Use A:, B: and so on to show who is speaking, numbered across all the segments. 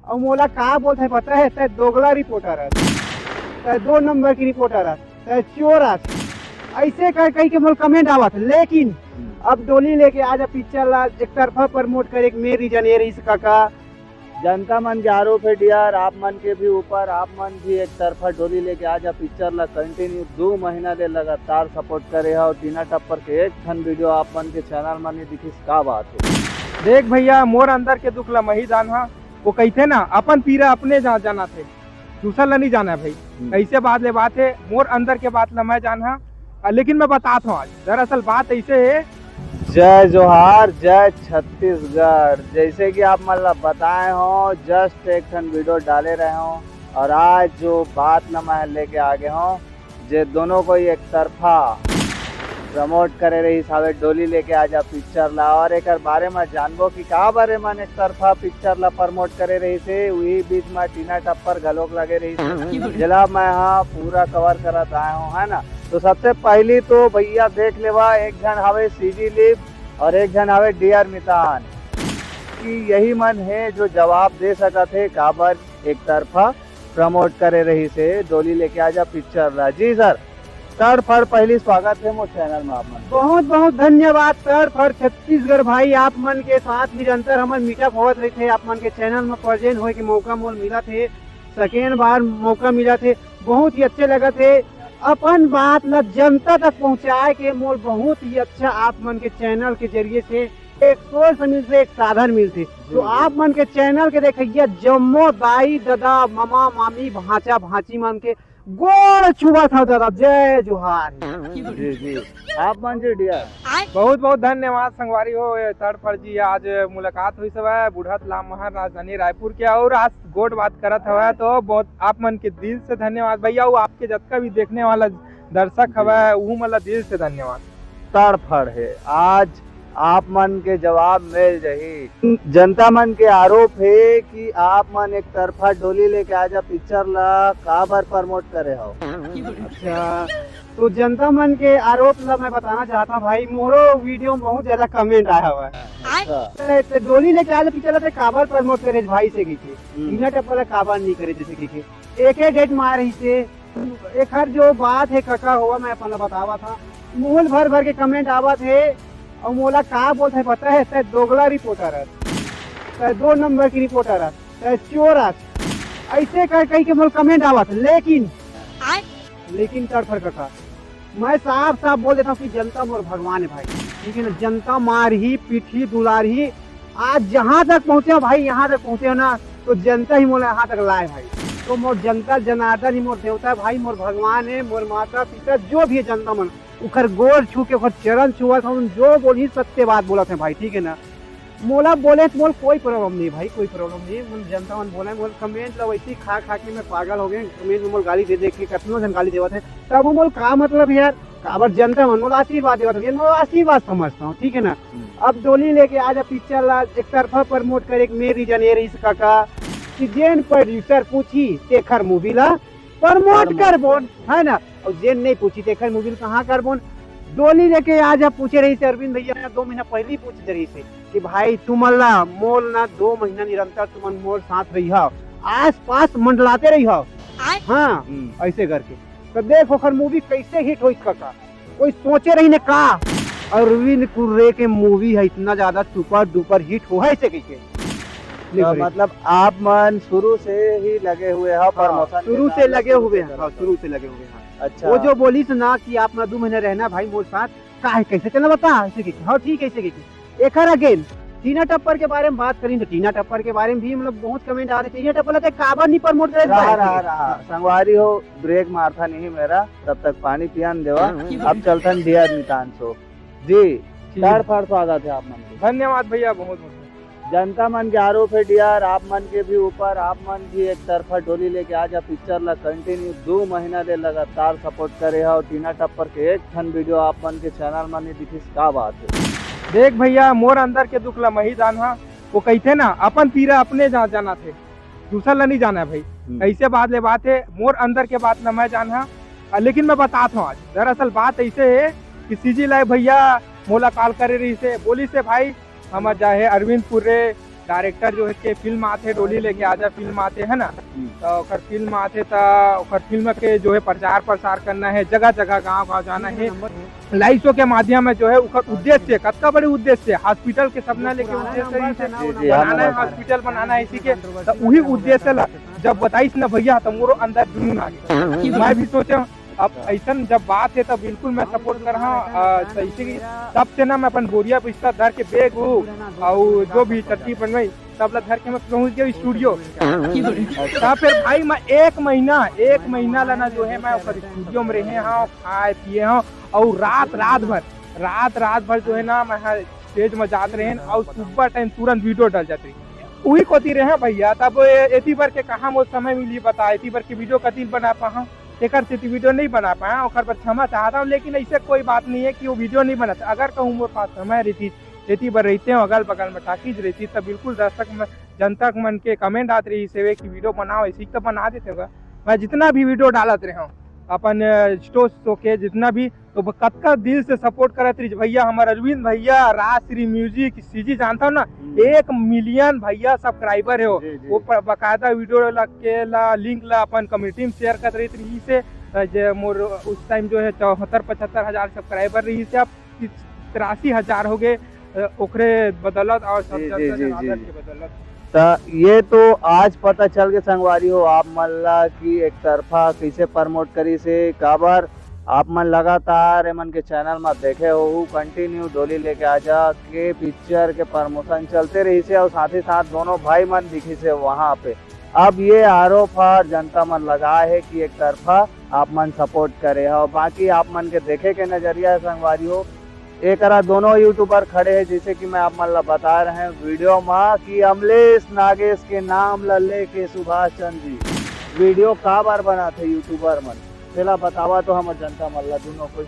A: और मोला का बोलते है पता है, तय दोगला रिपोर्टर है, तय 2 नंबर की रिपोर्टर है, तय चोर है, ऐसे कह कही के मोल कमेंट आवत। लेकिन अब डोली लेके आजा पिक्चर ला एक तरफा प्रमोट करे, मेन रीजन ये रही काका,
B: जनता मन के आरोप है डियर, आप मन के भी ऊपर, आप मन भी एक तरफा डोली लेके आजा पिक्चर ला कंटिन्यू 2 महीना ले लगातार सपोर्ट करे है। और टीना टप्पर के एक ठन वीडियो आप मन के चैनल में नहीं दिखिस, का बात है?
C: देख भैया, मोर अंदर के दुख ला मही जान हा। वो कहते ना, अपन पीरा अपने जाना थे, दूसरा ला नहीं जाना भाई। ऐसे बात ले बात है, मोर अंदर के बात ला मैं जान हा। लेकिन मैं बताता हूँ आज, दरअसल बात ऐसे है।
B: जय जोहार, जय छत्तीसगढ़। जैसे कि आप मतलब बताए हो, जस्ट एक ठन वीडियो डाले रहे हो, और आज जो बात न मैं लेके आगे हूँ, जे दोनों को एक तरफा प्रमोट करे रही सावे डोली लेके आजा पिक्चर ला। और एक बारे में जानबो कि का बारे में एक तरफा पिक्चर ला प्रमोट करे रही से, वही बीच में टीना टप्पर गलोक लगे रही जिला मैं हाँ पूरा कवर करत आए हूँ, है ना। तो सबसे पहली तो भैया देख लेवा, एक जन हवे सीजी लिप और एक जन हवे डियर मितान, कि यही मन है जो जवाब दे सका थे काबर एक तरफा प्रमोट करे रही से डोली लेके आजा पिक्चर ला। जी सर, सर फर पहली स्वागत है मोर चैनल में आप मन।
A: बहुत बहुत धन्यवाद सर फॉर छत्तीसगढ़ भाई। आप मन के साथ निरंतर हमारे मीटअप होत रहे थे, आप मन के चैनल में प्रेजेंट होए के मौका मोल मिला थे, सेकेंड बार मौका मिला थे, बहुत ही अच्छे लगा थे। अपन बात ला जनता तक पहुंचाए के मोल बहुत ही अच्छा आप मन के चैनल के जरिए से एक सोर्स मिलते, एक साधन मिलते। तो आप मन के चैनल के देखिए, जम्मो दाई दादा मामा मामी भांचा भांची मन के गोड़ छुआ था दादा। जय जोहार।
B: जी जी, आप मन जी डियर।
C: बहुत बहुत धन्यवाद संगवारी हो थर्ड फर जी। आज मुलाकात हुई सब है बुढ़त लामहर राजधानी रायपुर के, और आज गोट बात करत हवा, तो बहुत आप मन के दिल से धन्यवाद भैया। वो आपके जतका भी देखने वाला दर्शक हवा, वो मतलब दिल से धन्यवाद।
B: तड़फड़ है, आज आप मन के जवाब मिल रही। जनता मन के आरोप है कि आप मन एक तरफा डोली लेके आजा पिक्चर ला काबर प्रमोट करे हो।
A: अच्छा, तो जनता मन के आरोप ला मैं बताना चाहता भाई, मोरो वीडियो में बहुत ज्यादा कमेंट आया हुआ है। तो डोली लेके आजा पिक्चर ला काबर प्रमोट करे भाई से की टीना टप्पर काबर नहीं करे, जैसे की एक डेट मार रही से एक हर जो बात है कका हुआ, मैं अपना बतावा था, मूल भर भर के कमेंट आवा थे। और मोला का बोलते है पता है, तय दोगला रिपोर्टर है, तय 2 नंबर की रिपोर्टर है, तय चोर है, ऐसे कह कही के मोल कमेंट आवा था। लेकिन तड़फड़ कका मैं साफ साफ बोल देता हूँ कि जनता मोर भगवान है भाई, ठीक है ना। जनता मार ही पीठी दुलार ही आज जहाँ तक पहुँचे हो भाई, यहाँ तक पहुँचे हो ना, तो जनता ही मोला यहाँ तक लाए भाई। तो मोर जनता जनार्दन ही मोर देवता है भाई, मोर भगवान है, मोर माता पिता जो भी है जनता मन, उखर गोर छू के उखर चरण छुआ था, जो बोली सत्य बात बोला थे भाई, ठीक है ना। मोला बोले तो मोल कोई प्रॉब्लम नहीं भाई, कोई प्रॉब्लम नहीं। मोल जनता मन बोला, मोल कमेंट ला वैसे खा खा के मैं पागल हो गए, कमेंट में मोल गाली दे दे के कितना जन गाली देवा थे, तब मोल का मतलब यार, काबर जनता मन मोल आशीर्वाद देवा था, मोल आशीर्वाद समझता हूँ, ठीक है ना। अब डोली लेके आजा पिक्चर ला एक तरफा प्रमोट करे, मेन रीजन ये रही काका कि जेन प्रोड्यूसर पूछी तेखर मूवी ला प्रमोट कर बोन, है ना। और जेन नहीं पूछी तेखर मूवी कहाँ कर बोन। डोली लेके आजा पूछे रही से अरविंद भैया ने 2 महीना पहले ही पूछ रही से कि भाई तुम ला मोल ना 2 महीना निरंतर तुम मोल साथ रही हो, आस पास मंडलाते रही हो, हाँ ऐसे करके। तो देखो खर मूवी कैसे हिट हो, इसका का कोई सोचे रही ने का अरविंद कुर्रे के मूवी है इतना ज्यादा सुपर डुपर हिट हो है ऐसे कैसे।
B: तो मतलब आप मन शुरू से ही लगे हुए हैं प्रमोशन,
A: शुरू से लगे हुए हैं, शुरू से लगे हुए हैं।
B: अच्छा,
A: वो जो बोली ना कि आप ना 2 महीने रहना भाई मोर साथ, का है कैसे चलना बता ऐसे की। हाँ ठीक है, ऐसे की एक हर अगेन टीना टप्पर के बारे में बात करें तो टीना टप्पर के बारे में भी मतलब बहुत कमेंट आ रहे। टीना टप्पर लगता है काबर नहीं प्रमोट करे
B: रहा संगवारी हो, ब्रेक मारता नहीं मेरा, तब तक पानी पियान देवा। अब चलता डियर मितान शो जी। चार फार स्वागत है आप मन के।
C: धन्यवाद भैया, बहुत बहुत।
B: जनता मन के आरोप है डियर, आप मन के भी ऊपर, आप मन भी एक तरफा डोली लेके आजा पिक्चर ला कंटिन्यू 2 महीना ले लगातार सपोर्ट करे है। और टीना टप्पर के एक ठन वीडियो आप मन के चैनल में नहीं दिखिस, का बात है?
C: देख भैया, मोर अंदर के दुख ला मही जान हा। वो कहते ना, अपन पीरा अपने जाना थे, दूसरा ला नहीं जाना भाई। ऐसे बात ले बात है, मोर अंदर के बात ला मैं जान हा। लेकिन मैं बताता हूँ आज, दरअसल बात ऐसे है कि सीजी लाए भैया मोला कॉल करे रही से, बोली से भाई हम जाए अरविंद कुर्रे डायरेक्टर जो है के फिल्म आते डोली लेके आजा फिल्म आते है ना, तो ओकर फिल्म आते तो ओकर फिल्म के जो है प्रचार प्रसार करना है, जगह जगह गांव गांव जाना है, लाइव शो के माध्यम में जो है ओकर उद्देश्य कतका बड़े उद्देश्य हॉस्पिटल के सपना लेके उद्देश्य से बनाना है, हॉस्पिटल बनाना है इसी के, तो वही उद्देश्य ला जब बताइस ना भैया तो मोरो अंदर जुनून आ गया। मैं भी सोचा अब ऐसा जब बात है तो बिल्कुल मैं सपोर्ट कर रहा हूँ, इसी तब से ना मैं अपन बोरिया बिस्तर धर के बैग और जो भी चट्टी बनवाई सब ला धर के मैं पहुंच गया स्टूडियो। तब फिर भाई मैं एक महीना लाना जो है मैं स्टूडियो में रहे हाँ, खाए पिए हाँ, और रात भर जो है ना मैं स्टेज में जाते रहे और सुबह टाइम तुरंत वीडियो डल जाते वही कोती रहे भैया। तब एती बार के कहा मुझे समय मिली बता, एती बार के वीडियो कतिल बना पा एक वीडियो नहीं बना पाया और पर क्षमा चाहता हूँ, लेकिन ऐसे कोई बात नहीं है कि वो वीडियो नहीं बनाता। अगर कहूँ मेरे पास समय रहती पर रहते हैं अगल बगल में टाकीज रहती तब बिल्कुल दर्शक में जनता मन के कमेंट आते रही सेवे की वीडियो बनाओ, ऐसी तो बना देते होगा। मैं जितना भी वीडियो डालत रहा हूँ अपन स्टोर शो के जितना भी, तो कतका दिल से सपोर्ट करत रही भैया। हमारे अरविंद भैया राजश्री म्यूजिक सीजी जानता हूँ ना, 1 मिलियन भैया सब्सक्राइबर है वो बाकायदा वीडियो के लिंक ला अपन कम्युनिटी में शेयर कर रही से मोर उस टाइम जो है 74-75 हजार सब्सक्राइबर रही से अब 83,000 हो गए ओकरे बदौलत और सब के बदौलत।
B: तो ये तो आज पता चल के संगवारी हो आप मल्ला की एक तरफा कैसे प्रमोट करी से काबर आप मन लगातार मन के चैनल में देखे हो कंटिन्यू डोली लेके आजा के पिक्चर के प्रमोशन चलते रही से और साथ ही साथ दोनों भाई मन दिखी से वहाँ पे। अब ये आरोप है जनता मन लगा है कि एक तरफा आप मन सपोर्ट करे हो, बाकी आप मन के देखे के नजरिया है संगवारी हो एक दोनों यूट्यूबर खड़े हैं जैसे कि मैं आप मन बता रहे हैं वीडियो में कि अमलेश नागेश के नाम ले के सुभाष चंद्र जी वीडियो का बार बनाते यूट्यूबर मन पहला बतावा तो हम जनता मल्ला दोनों को।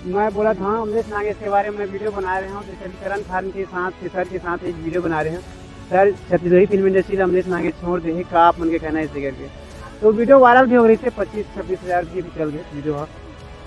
A: मैं बोला था अमलेश नागेश के बारे में वीडियो बना रहे हैं, जैसे करण खान के साथ सर के साथ एक वीडियो बना रहे हैं। Sir Chhattisgarhi film industry Amlesh Nagesh छोड़ दे का आप मन के कहना है इसे करके, तो वीडियो वायरल भी हो रही थी 25-26 हजार की भी चल गए वीडियो।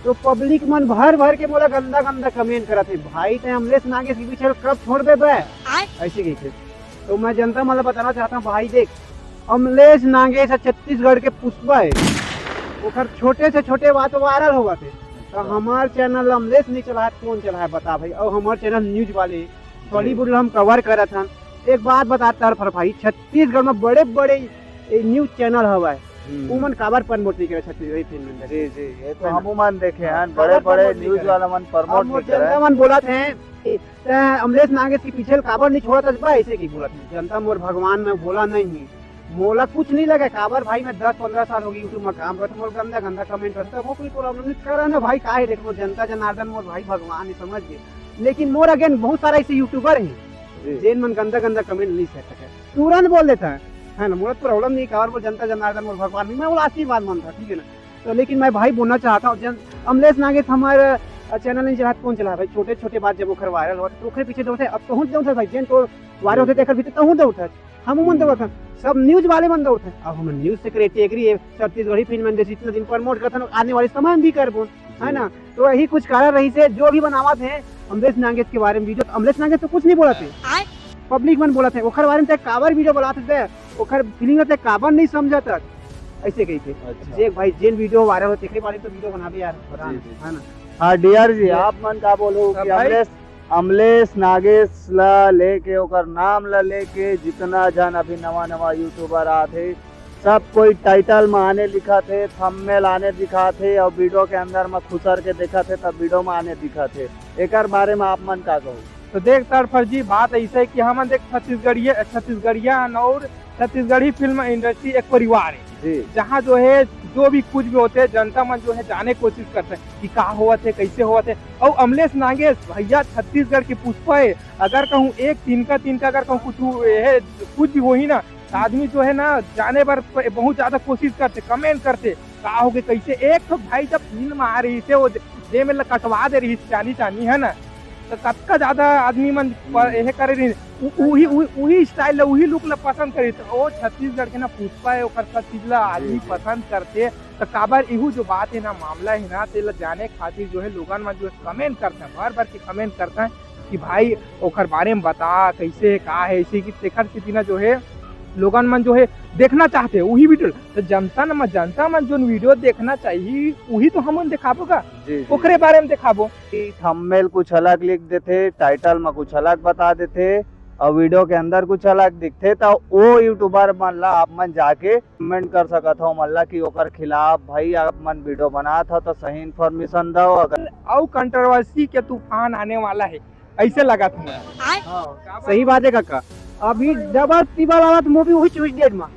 A: तो पब्लिक मन भर के बोला गंदा कमेंट करा थे भाई ते अमलेश नागेश के पीछे कब छोड़ दे ऐसे कही थे। तो मैं जनता मतलब बताना चाहता हूँ भाई देख अमलेश नागेश छत्तीसगढ़ के पुष्पा है, वो छोटे से छोटे बात वायरल होगा थे। तो हमारे चैनल अमलेश नहीं चला है कौन चला है बता भाई, और हमारे चैनल न्यूज वाले बॉलीवुड हम कवर करा था। एक बात बताता है भाई छत्तीसगढ़ में बड़े बड़े न्यूज चैनल हवा है उमन काबर प्रमोट नहीं करे छत्तीसगढ़ी फिल्म इंडस्ट्री।
B: जी ये तो हम मन देखे हैं बड़े न्यूज वाला मन प्रमोट नहीं करे।
A: जनता मन बोला थे अमलेश नागेश के पीछे काबर नहीं छोड़ा था ऐसे की बोला था जनता मोर भगवान में बोला नहीं मोला कुछ नहीं लगा काबर भाई मैं 10-15 साल हो गई यूट्यूब में काम करता मोर गंदा कमेंट करता वो कोई प्रॉब्लम नहीं कर रहा ना भाई का है देखो जनता जनार्दन मोर भाई भगवान है समझ गए। लेकिन मोर अगेन बहुत सारा ऐसे यूट्यूबर है जिन मन गंदा कमेंट नहीं कर सके तुरंत बोल देता है ना, मोर प्रॉब्लम नहीं काबर बोल जनता जनार्दन मोर भगवान नहीं मैं बोला आशीर्वाद मानता ठीक है ना। तो लेकिन मैं भाई बोलना चाहता हूँ अमलेश नागेश हमारे चैनल नहीं चला कौन चला भाई, छोटे बात जब वो वायरल हो तो पीछे दौड़ते अब तो दौड़ते भाई जेन तो वायरल होते देखा भीतर तो दौड़ता हम मन दौड़ता सब न्यूज वाले मन दौड़ते। अब हम न्यूज से कैटेगरी है छत्तीसगढ़ी फिल्म इंडस्ट्री इतना दिन प्रमोट करते आने वाले समय भी कर है ना। तो यही कुछ कारण रही से जो भी बनावा थे अमलेश नागेश के बारे में वीडियो, अमलेश नागेश तो कुछ नहीं बोला थे पब्लिक मन बोला थे ओखर बारे में काबर वीडियो बनाते थे ओखर फीलिंग रहते काबर नहीं समझता ऐसे कही थे। जे भाई जेन वीडियो वायरल होते के बारे में तो वीडियो बना दे यार है ना।
B: हाँ डीआर जी आप मन का बोलो कि अमलेश नागेश ला लेके ओकर नाम ला लेके जितना जन अभी नवा यूट्यूबर आते सब कोई टाइटल में आने लिखा थे, थंबनेल आने दिखा थे और वीडियो के अंदर में खुसर के देखा थे तब वीडियो में आने दिखा थे। एक बारे में आप मन का कहो
C: तो देख तरफर जी बात ऐसा है कि हम देख छत्तीसगढ़िया और छत्तीसगढ़ी फिल्म इंडस्ट्री एक परिवार है जहाँ जो है जो भी कुछ भी होते हैं जनता मन जो है जाने की कोशिश करते हैं कि कहाँ हुआ थे कैसे हुआ थे। और अमलेश नागेश भैया छत्तीसगढ़ की पुष्पा है, अगर कहूँ एक तिनका अगर कहूँ कुछ भी हो ही ना आदमी जो है ना जाने पर बहुत ज्यादा कोशिश करते कमेंट करते कहा हो गए कैसे। एक तो भाई जब फिल्म आ रही थे वो जे में कटवा दे रही चानी है ना तो कतका ज्यादा आदमी मन यह करे रही वही स्टाइल वही लुक ला पसंद करी तो वो छत्तीसगढ़ के ना पुष्पा है सब चीज ला आदमी पसंद करते तो काबर इहू जो बात है ना मामला है ना ते जाने खातिर जो है लोगन में जो कमेंट करते हैं भर के कमेंट करते हैं कि भाई ओकर बारे में बता कैसे का है, ऐसे कि तेखर से ना जो है लोगन मन जो है देखना चाहते हैं वही वीडियो। तो जनता मन जो वीडियो देखना चाहिए वही तो हम दिखाबो का, ओकरे बारे में दिखाबो।
B: थंबनेल कुछ अलग लिख देते, टाइटल में कुछ अलग बता देते और वीडियो के अंदर कुछ अलग दिखते, तो वो यूट्यूबर मन ला आप मन जाके कमेंट कर सकत हो मन ला कि ओकर खिलाफ भाई आप मन वीडियो बना था तो सही इन्फॉर्मेशन दो। अगर
C: और कंट्रोवर्सी के तूफान आने वाला है ऐसे लगा था।
A: सही बात है काका, अभी डबल टिबल वाला मूवी वही चूज डेट में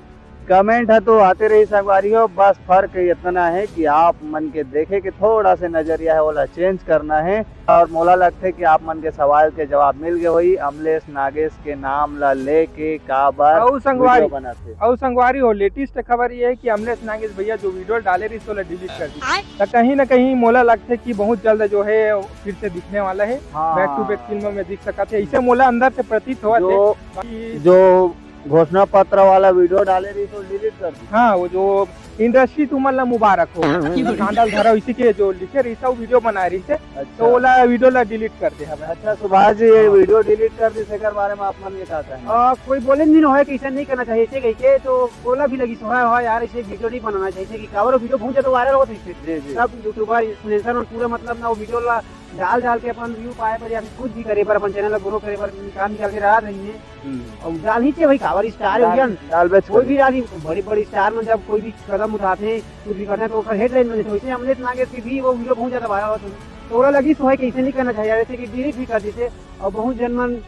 B: कमेंट है तो आते रही संगवारी हो, बस फर्क इतना है कि आप मन के देखे कि थोड़ा से नजरिया है वाला चेंज करना है। और मोला लगता है कि आप मन के सवाल के जवाब मिल गए वही अमलेश नागेश के नाम ला लेके काबर वीडियो बनाते।
C: और संगवारी हो लेटेस्ट खबर ये है कि अमलेश नागेश भैया जो वीडियो डाले रही सो डिलीट कर दी, तो कहीं ना कहीं मोला लगता है कि बहुत जल्द जो है फिर से दिखने वाला है। बैक टू बैक फिल्म में दिख सकता है, इसे मोला अंदर से प्रतीत हुआ
B: जो घोषणा पत्र वाला वीडियो डाले रही तो डिलीट कर दी।
C: हाँ, वो जो इंडस्ट्री तुम्हारा मुबारक हो कांडल धरा इसी के जो लिखे रही था वीडियो बना रही थे। अच्छा। तो वाला वीडियो ला डिलीट कर दे।
B: अच्छा सुभाष जी, ये वीडियो डिलीट कर दी सेकर बारे में आप मन ये कहते हैं?
A: कोई बोले नहीं हो कि ऐसा नहीं करना चाहिए, ऐसे कह के तो बोला भी लगी सोहा हो यार ऐसे वीडियो नहीं बनाना चाहिए कि कावर वीडियो बहुत ज्यादा वायरल होता है। सब यूट्यूबर इन्फ्लुएंसर पूरा मतलब ना वो वीडियो ला डाल के अपन व्यू पाए पर या कुछ भी करे पर अपन चैनल ग्रो करे पर निकाल के रहा रही है और डाल ही चाहिए भाई कावर स्टार है कोई भी डाली बड़ी स्टार में जब कोई भी कदम उठाते हैं कुछ भी करते हैं तो हेडलाइन में वैसे अमलेश नागेश की भी वो वीडियो बहुत ज्यादा वायरल होता है। तो लगी सो है कि ऐसे नहीं करना चाहिए, जैसे कि डिलीट भी कर देते और बहुत जनमन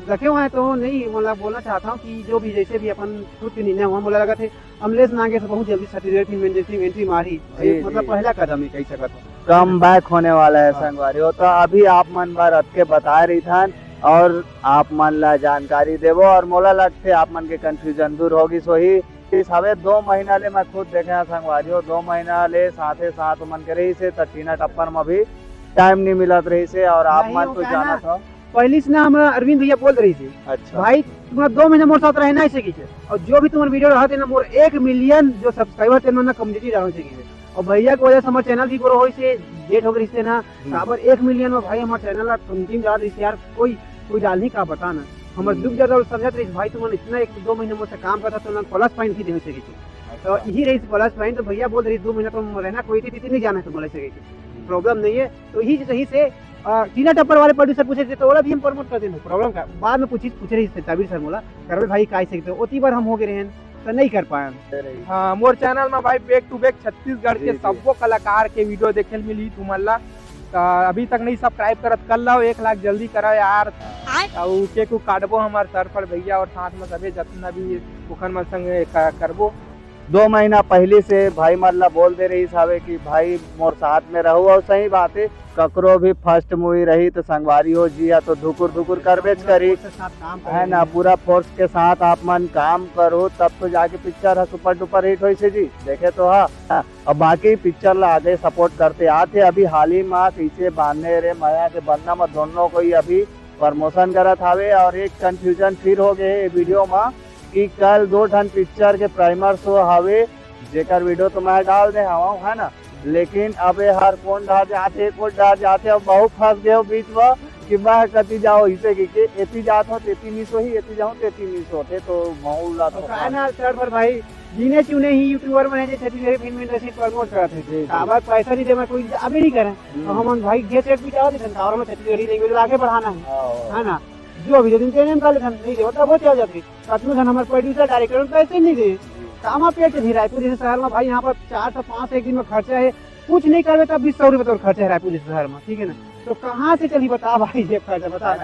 A: रखे हुए हैं। तो नहीं मतलब बोलना चाहता हूँ कि जो भी जैसे भी अपन खुद के निर्णय हुआ बोला लगा थे अमलेश नागेश बहुत जल्दी छत्तीसगढ़ फिल्म इंडस्ट्री में एंट्री मारी, मतलब पहला कदम ही कह सकता हूँ
B: कम बैक होने वाला है संगवारी हो। तो अभी आप मन बार रख के बता रही था और आप मन ला जानकारी देवो और मोला लगते आप मन के कंफ्यूजन दूर होगी। सो ही इस हवे 2 महीना ले मैं खुद देखे संगवारी हो, 2 महीना ले साथे साथ मन के रही से टीना टप्पर में भी टाइम नहीं मिलत रही से और आप मन तो जाना था
A: पहले से ना हमारा अरविंद भैया बोल रही थी।
B: अच्छा
A: भाई तुम्हारा 2 महीना मोर साथ रहना ही चाहिए और जो भी तुम्हारे वीडियो रहते ना मोर 1 मिलियन जो सब्सक्राइबर थे ना कम्युनिटी रहना चाहिए और भैया की वजह से हमारे चैनल भी ग्रो हो से डेट हो गई से ना बराबर 1 मिलियन में भाई हमारे चैनल कंटिन्यू जा रही यार कोई डाल नहीं का बता ना हमारे दुख ज्यादा समझत रही भाई तुमने इतना 1-2 महीने मुझसे काम करता तो प्लस पॉइंट ही देने चाहिए तो यही रही प्लस पॉइंट। तो भैया बोल रही 2 महीना तो रहना कोई थी नहीं जाना तो बोले से प्रॉब्लम नहीं है। तो यही सही से टीना टप्पर वाले प्रोड्यूसर पूछे थे तो बोला भी हम प्रमोट कर देंगे प्रॉब्लम का बाद में पूछ रही थे तबीर सर बोला कर भाई का सकते ओती बार हम हो गए तो नहीं कर पाए।
C: हाँ मोर चैनल में भाई बैक टू बैक छत्तीसगढ़ के सबो कलाकार के वीडियो देखे मिली तुम्हारा अभी तक नहीं सब्सक्राइब करत कर लो 1 लाख जल्दी करो यार और के को काटबो हमारे सर पर भैया और साथ में सभी जितना भी उखन मन संग करबो।
B: 2 महीना पहले से भाई मल्ला बोल दे रही सावे कि भाई मोर साथ में रहो और सही बात है ककरो भी फर्स्ट मूवी रही तो संगवारी हो जी या तो धुकुर करबेच करी है ना, पूरा फोर्स के साथ आप मन काम करो तब तो जाके पिक्चर है सुपर डुपर हिट हुई से जी देखे तो हाँ। और बाकी पिक्चर ला आगे सपोर्ट करते आते अभी हाल ही में कैसे बांधने रे माया के बनना में दोनों को ही अभी प्रमोशन करत हावे और एक कंफ्यूजन फिर हो गए वीडियो में कि कल 2 ठन पिक्चर के प्राइमर शो हावे जेकर वीडियो तो मैं डाल दे हवा है ना, लेकिन अबे हर कौन डाल जाते और बहुत फंस गए बीच में कि मैं कति जाओ इसे कि एती जात हो तेती मिस हो ही एती जाऊं तेती मिस होते तो माहौल तो
A: का ना सर पर भाई जीने चुने ही यूट्यूबर बने जे छत्तीसगढ़ फिल्म इंडस्ट्री प्रमोट करते थे काबर पैसा नहीं दे मैं कोई अभी नहीं करे तो हम भाई गेट रेट भी चाहते थे कावर में छत्तीसगढ़ी लैंग्वेज आगे बढ़ाना है ना जो भी दिन चैनल का नहीं दे होता वो चल जाती कतनु धन हमारे प्रोड्यूसर डायरेक्टर पैसे नहीं दे काम पेट नहीं रायपुर जैसे शहर में भाई यहाँ पर 4 से 5 एक दिन में खर्चा है कुछ नहीं करवे तब 20-100 रुपए तो खर्चा है रायपुर जैसे शहर में ठीक है ना, तो कहाँ से चली बता भाई ये खर्चा बता।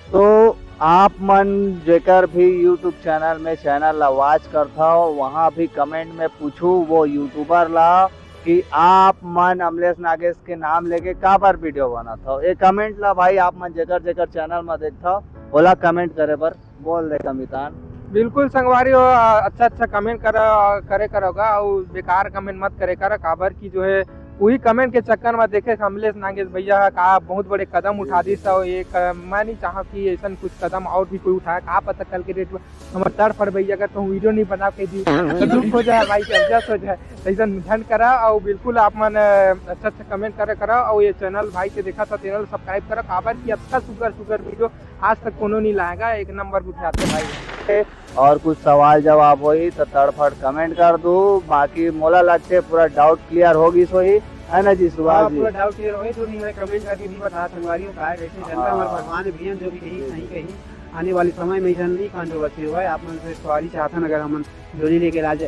B: तो आप मन जेकर भी यूट्यूब चैनल में चैनल ला वॉच करता हो वहाँ भी कमेंट में पूछू वो यूट्यूबर ला कि आप मन अमलेश नागेश के नाम लेके का बार वीडियो बना था एक कमेंट ला भाई आप मन जेकर चैनल में देखता बोला कमेंट करे पर बोल दे कमितान
C: बिल्कुल संगवारी हो अच्छा कमेंट करे करोगा और बेकार कमेंट मत करे कर काबर की जो है वही कमेंट के चक्कर में देखे कमलेश नागेश भैया का बहुत बड़े कदम उठा दी। सो एक मैं नहीं चाहा कि ऐसा कुछ कदम और भी कोई उठाए। का पता कल के डेट में हमारे तड़ पर भैया अगर तुम वीडियो नहीं बना के दी तो दुख हो जाए भाई, एडजस्ट हो जाए। ऐसा ध्यान करा और बिल्कुल आप मन अच्छा अच्छा कमेंट करा और ये चैनल भाई के देखा था चैनल सब्सक्राइब करा। काबर की अच्छा सुगर वीडियो आज तक कोनो नहीं लाएगा, एक नंबर उठाते भाई।
B: और कुछ सवाल जवाब होई तो तड़फड़ कमेंट कर दू। बाकी मोला लगते पूरा डाउट क्लियर होगी सोही, है ना जी सुभाष जी?
A: पूरा डाउट क्लियर होई तो नहीं मैं कमेंट करके भी बता संगवारियों का है वैसे जनता हमारे भगवान भी जो भी कही नहीं कही आने वाले समय में ऐसा नहीं कंट्रोवर्सी हुआ है। आप मन से सवारी चाहता अगर हम डोली लेके आज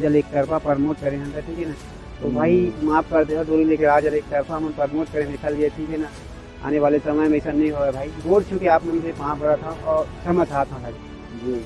A: एक तरफा प्रमोट करें हम, ठीक है ना? तो भाई माफ कर दे, डोली लेके आज एक तरफा हम प्रमोट करें निकल गए, ठीक है ना? आने वाले समय में ऐसा नहीं होगा भाई। गोड़ छू के आप मन से वहाँ पर था और क्षमा चाहता भाई।
B: जी।